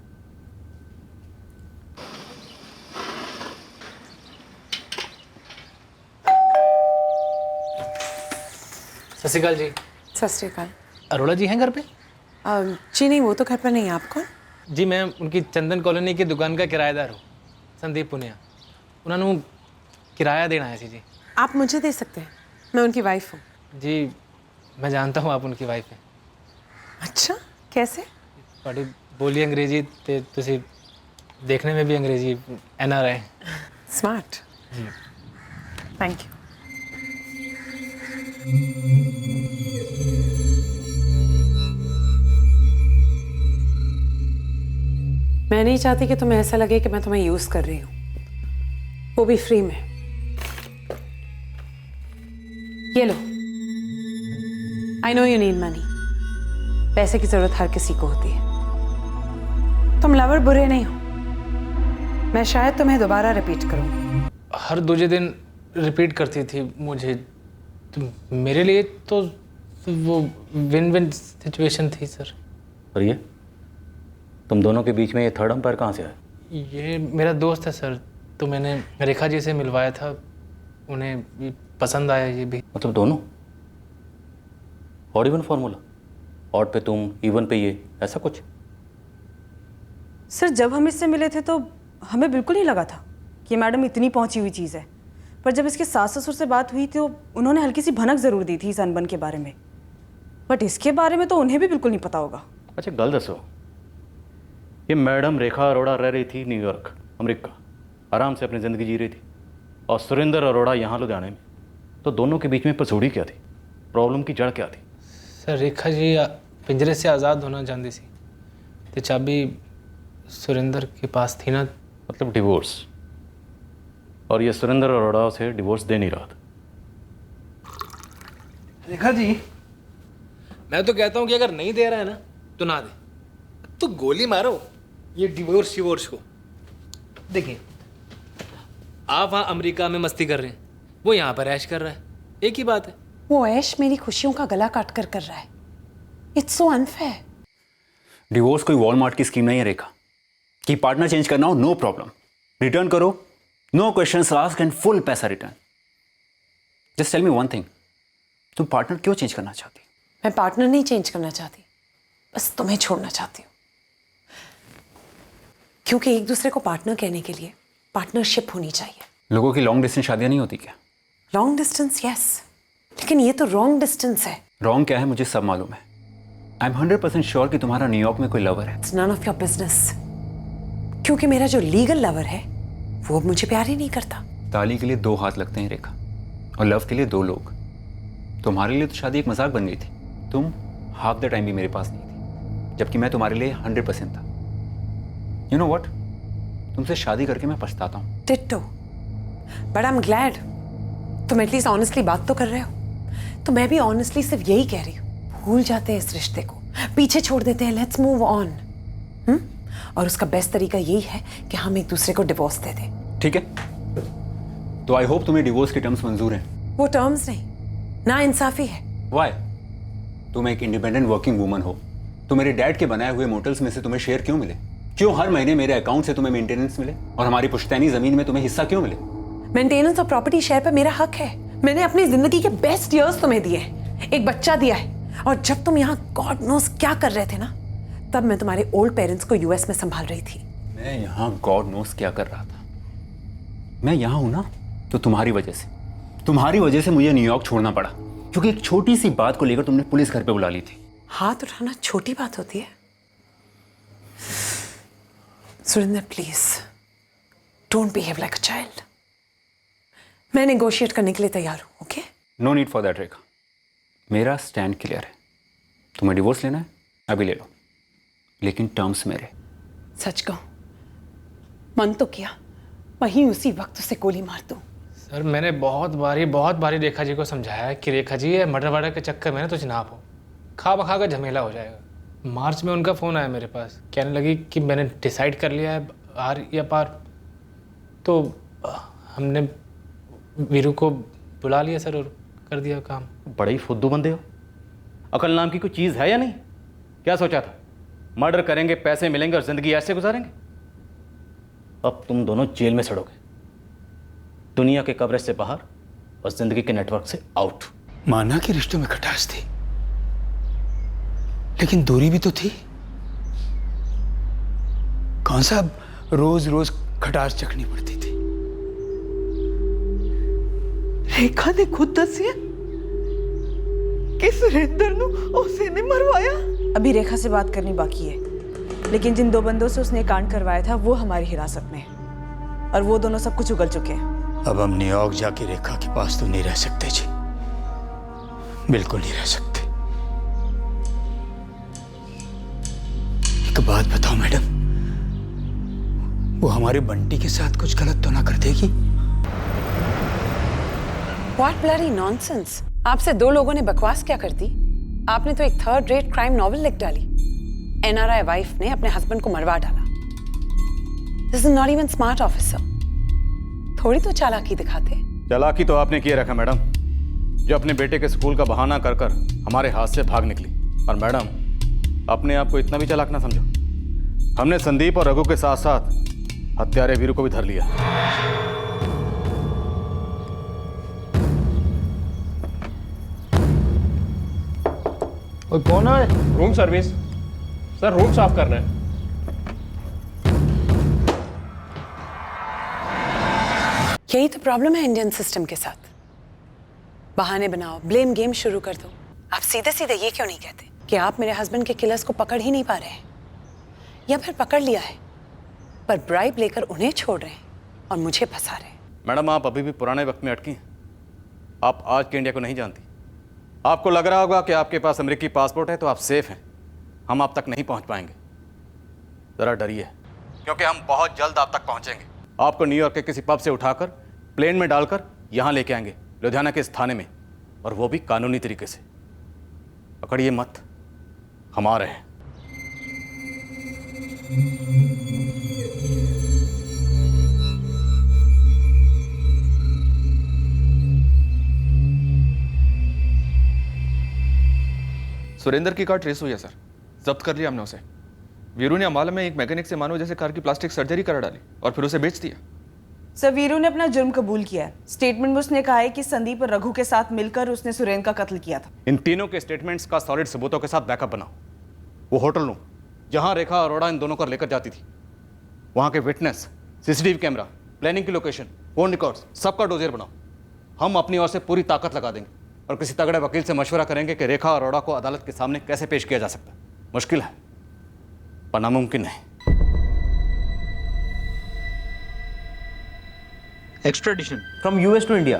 सत श्री अकाल जी। सत श्री अकाल। अरोड़ा जी हैं घर पे? जी नहीं, वो तो घर पर नहीं है। आप कौन? जी मैं उनकी चंदन कॉलोनी की दुकान का किराएदार हूँ, संदीप पुनिया। उन्होंने किराया देना है जी। आप मुझे दे सकते हैं, मैं उनकी वाइफ हूँ। जी मैं जानता हूँ आप उनकी वाइफ हैं। अच्छा, कैसे? बड़ी बोली अंग्रेजी ते तुसी देखने में भी अंग्रेजी NRI। स्मार्ट। Thank you. मैं नहीं चाहती कि तुम्हें ऐसा लगे कि मैं तुम्हें यूज कर रही हूँ, वो भी फ्री में। ये लो। I know you need money. पैसे की जरूरत हर किसी को होती है। तुम लवर बुरे नहीं हो। मैं शायद तुम्हें दोबारा रिपीट करूँ। हर दूसरे दिन रिपीट करती थी मुझे, तो मेरे लिए तो वो विन विन सिचुएशन थी सर। और ये तुम दोनों के बीच में ये थर्ड अंपायर कहाँ से आया? ये मेरा दोस्त है सर, तो मैंने रेखा जी से मिलवाया था, उन्हें ये पसंद आया ये भी। मतलब दोनों? Odd even formula? ऑड पे तुम, इवन पे ये, ऐसा कुछ? सर जब हम इससे मिले थे तो हमें बिल्कुल नहीं लगा था कि मैडम इतनी पहुंची हुई चीज़ है, पर जब इसके सास ससुर से बात हुई तो उन्होंने हल्की सी भनक ज़रूर दी थी इस अनबन के बारे में, बट इसके बारे में तो उन्हें भी बिल्कुल नहीं पता होगा। अच्छा गल दसो, ये मैडम रेखा अरोड़ा रह रही थी न्यूयॉर्क अमेरिका, आराम से अपनी ज़िंदगी जी रही थी, और सुरेंद्र अरोड़ा यहाँ लुधियाने में, तो दोनों के बीच में पसूड़ी क्या थी? प्रॉब्लम की जड़ क्या थी? सर रेखा जी पिंजरे से आज़ाद होना चाहती थी, तो चाबी सुरेंद्र के पास थी ना। मतलब डिवोर्स? और ये सुरेंद्र अरोड़ा उसे डिवोर्स दे नहीं रहा था। रेखा जी मैं तो कहता हूँ कि अगर नहीं दे रहा है ना तो ना दे, तो गोली मारो ये डिवोर्स को। देखिए आप वहाँ अमेरिका में मस्ती कर रहे हैं, वो यहाँ पर ऐश कर रहा है, एक ही बात है। वो ऐश मेरी खुशियों का गला काट कर रहा है। It's so unfair. डिवोर्स कोई वॉलमार्ट की स्कीम नहीं है रेखा, कि पार्टनर चेंज करना हो नो प्रॉब्लम, रिटर्न करो, no questions ask and full पैसा return. Just tell me one thing, तुम पार्टनर क्यों चेंज करना चाहती? मैं पार्टनर नहीं चेंज करना चाहती, बस तुम्हें छोड़ना चाहती हूँ, क्योंकि एक दूसरे को पार्टनर कहने के लिए पार्टनरशिप होनी चाहिए। लोगों की लॉन्ग डिस्टेंस शादियां नहीं होती क्या? लॉन्ग डिस्टेंस यस, लेकिन ये तो रॉन्ग डिस्टेंस है। रॉन्ग क्या है मुझे सब मालूम है। आई एम 100% श्योर कि तुम्हारा न्यूयॉर्क में कोई लवर है। It's none of your business, क्योंकि मेरा जो लीगल लवर है वो अब मुझे प्यार ही नहीं करता। ताली के लिए 2 हाथ लगते हैं रेखा, और लव के लिए 2 लोग। तुम्हारे लिए तो शादी एक मजाक बन गई थी, तुम हाफ द टाइम भी मेरे पास नहीं थी, जबकि मैं तुम्हारे लिए 100% था। यू नो व्हाट, तुमसे शादी करके मैं पछताता हूँ। Ditto, but I am glad तुम एटलीस्ट ऑनेस्टली बात तो कर रहे हो। तो मैं भी ऑनेस्टली सिर्फ यही कह रही हूँ, भूल जाते हैं इस रिश्ते को, पीछे छोड़ देते हैं, लेट्स मूव ऑन। और उसका बेस्ट तरीका यही है कि हम एक दूसरे को डिवोर्स दे दें। ठीक है, तो आई होप तुम्हें डिवोर्स के टर्म्स मंजूर हैं। वो टर्म्स नहीं, ना इंसाफी है। व्हाई? तुम एक इंडिपेंडेंट वर्किंग वूमन हो, तो मेरे डैड के बनाए हुए मोटल्स में से तुम्हें शेयर क्यों मिले? क्यों हर महीने मेरे अकाउंट से तुम्हें मेंटेनेंस मिले और हमारी पुश्तैनी जमीन में तुम्हें हिस्सा क्यों मिले? मेंटेनेंस और प्रॉपर्टी शेयर पर मेरा हक है। मैंने अपनी जिंदगी के बेस्ट ईयर्स तुम्हें दिए, एक बच्चा दिया है, और जब तुम यहाँ गॉड नोस क्या कर रहे थे ना, तब मैं तुम्हारे ओल्ड पेरेंट्स को यूएस में संभाल रही थी। मैं यहाँ गॉड नोस क्या कर रहा था? मैं यहाँ हूं ना तो तुम्हारी वजह से मुझे न्यूयॉर्क छोड़ना पड़ा, क्योंकि एक छोटी सी बात को लेकर तुमने पुलिस घर पे बुला ली थी। हाथ उठाना छोटी बात होती है? Surendra please don't behave like a child. मैं नेगोशिएट करने के लिए तैयार हूं, okay? No need for that Rekha, मेरा स्टैंड क्लियर है। तुम्हें डिवोर्स लेना है, अभी ले लो, लेकिन टर्म्स मेरे। सच कहो, मन तो किया वहीं उसी वक्त उसे गोली मार दूं। सर मैंने बहुत बारी रेखा जी को समझाया कि रेखा जी ये मर्डर वर्डर के चक्कर में ना तो जनाब हो, खा बखा का झमेला हो जाएगा। मार्च में उनका फ़ोन आया मेरे पास, कहने लगी कि मैंने डिसाइड कर लिया है आर या पार। तो हमने वीरू को बुला लिया सर और कर दिया काम। बड़े ही फुद्दू बंदे हो, अकल नाम की कोई चीज़ है या नहीं? क्या सोचा था मर्डर करेंगे, पैसे मिलेंगे और ज़िंदगी ऐसे गुजारेंगे? अब तुम दोनों जेल में सड़ोगे, दुनिया के कवरेज से बाहर और जिंदगी के नेटवर्क से आउट। माना कि रिश्तों में खटास थी, लेकिन दूरी भी तो थी। कौन सा रोज रोज खटास चखनी पड़ती थी? रेखा ने खुद दसिया कि सुरेंद्र नु उसे ने मरवाया। अभी रेखा से बात करनी बाकी है, लेकिन जिन दो बंदों से उसने कांड करवाया था वो हमारी हिरासत में है और वो दोनों सब कुछ उगल चुके हैं। अब हम न्यूयॉर्क जाके रेखा के पास तो नहीं रह सकते जी, बिल्कुल नहीं रह सकते। एक बात बताओ मैडम, वो हमारे बंटी के साथ कुछ गलत तो ना कर देगी? What bloody nonsense! आपसे दो लोगों ने बकवास क्या कर दी? आपने तो एक थर्ड रेट क्राइम नॉवेल लिख डाली। NRI वाइफ ने अपने हस्बैंड को मरवा डाला। This is not even smart officer. थोड़ी तो चालाकी दिखाते। चालाकी तो आपने किए रखा मैडम, जो अपने बेटे के स्कूल का बहाना कर कर हमारे हाथ से भाग निकली। और मैडम अपने आप को इतना भी चालाक ना समझो, हमने संदीप और रघु के साथ साथ हत्यारे वीरू को भी धर लिया। और कौन है? रूम सर्विस सर, रूम साफ करना है। यही तो प्रॉब्लम है इंडियन सिस्टम के साथ। बहाने बनाओ, ब्लेम गेम शुरू कर दो। आप सीधे सीधे ये क्यों नहीं कहते कि आप मेरे हस्बैंड के किलर्स को पकड़ ही नहीं पा रहे हैं, या फिर पकड़ लिया है पर ब्राइब लेकर उन्हें छोड़ रहे हैं और मुझे फंसा रहे हैं? मैडम आप अभी भी पुराने वक्त में अटकी हैं। आप आज के इंडिया को नहीं जानती। आपको लग रहा होगा कि आपके पास अमेरिकी पासपोर्ट है तो आप सेफ हैं, हम आप तक नहीं पहुंच पाएंगे। ज़रा डरिए, क्योंकि हम बहुत जल्द आप तक पहुंचेंगे। आपको न्यूयॉर्क के किसी पब से उठाकर प्लेन में डालकर यहाँ लेके आएंगे, लुधियाना के इस थाने में, और वो भी कानूनी तरीके से। पकड़िए मत, हम आ रहे हैं। सुरेंद्र की कार ट्रेस हुई है सर, जब्त कर लिया हमने उसे। वीरू ने अम्बाला में एक मैकेनिक से मानो जैसे कार की प्लास्टिक सर्जरी करा डाली और फिर उसे बेच दिया। सर वीरू ने अपना जुर्म कबूल किया है। स्टेटमेंट में उसने कहा है कि संदीप और रघु के साथ मिलकर उसने सुरेंद्र का कत्ल किया था। इन तीनों के स्टेटमेंट्स का सॉलिड सबूतों के साथ बैकअप बनाओ। वो होटल रूम जहां रेखा अरोड़ा इन दोनों को लेकर जाती थी, वहां के विटनेस, सीसीटीवी कैमरा, प्लानिंग की लोकेशन, फोन रिकॉर्ड्स, सबका डोजियर बनाओ। हम अपनी ओर से पूरी ताकत लगा देंगे और किसी तगड़े वकील से मशवरा करेंगे कि रेखा अरोड़ा को अदालत के सामने कैसे पेश किया जा सकता है। मुश्किल है पर नामुमकिन नहीं। Extradition from US to India,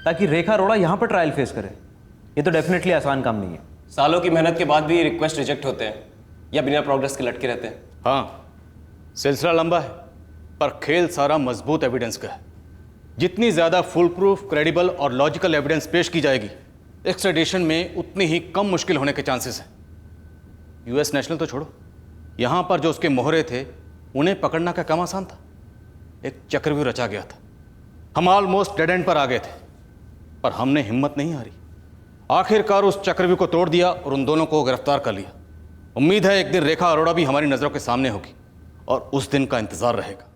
ताकि रेखा अरोड़ा यहाँ पर ट्रायल फेस करे। ये तो डेफिनेटली आसान काम नहीं है। सालों की मेहनत के बाद भी रिक्वेस्ट रिजेक्ट होते हैं या बिना प्रोग्रेस के लटके रहते हैं। हाँ, सिलसिला लंबा है पर खेल सारा मजबूत एविडेंस का है। जितनी ज़्यादा फुल प्रूफ, क्रेडिबल और लॉजिकल एविडेंस पेश की जाएगी, एक्स्ट्राडिशन में उतनी ही कम मुश्किल होने के चांसेस हैं। यूएस नेशनल तो छोड़ो, यहाँ पर जो उसके मोहरे थे उन्हें पकड़ना क्या कम आसान था? एक चक्रव्यूह रचा गया था। हम ऑलमोस्ट डेड एंड पर आ गए थे, पर हमने हिम्मत नहीं हारी आखिरकार उस चक्रव्यूह को तोड़ दिया और उन दोनों को गिरफ्तार कर लिया। उम्मीद है एक दिन रेखा अरोड़ा भी हमारी नजरों के सामने होगी और उस दिन का इंतजार रहेगा।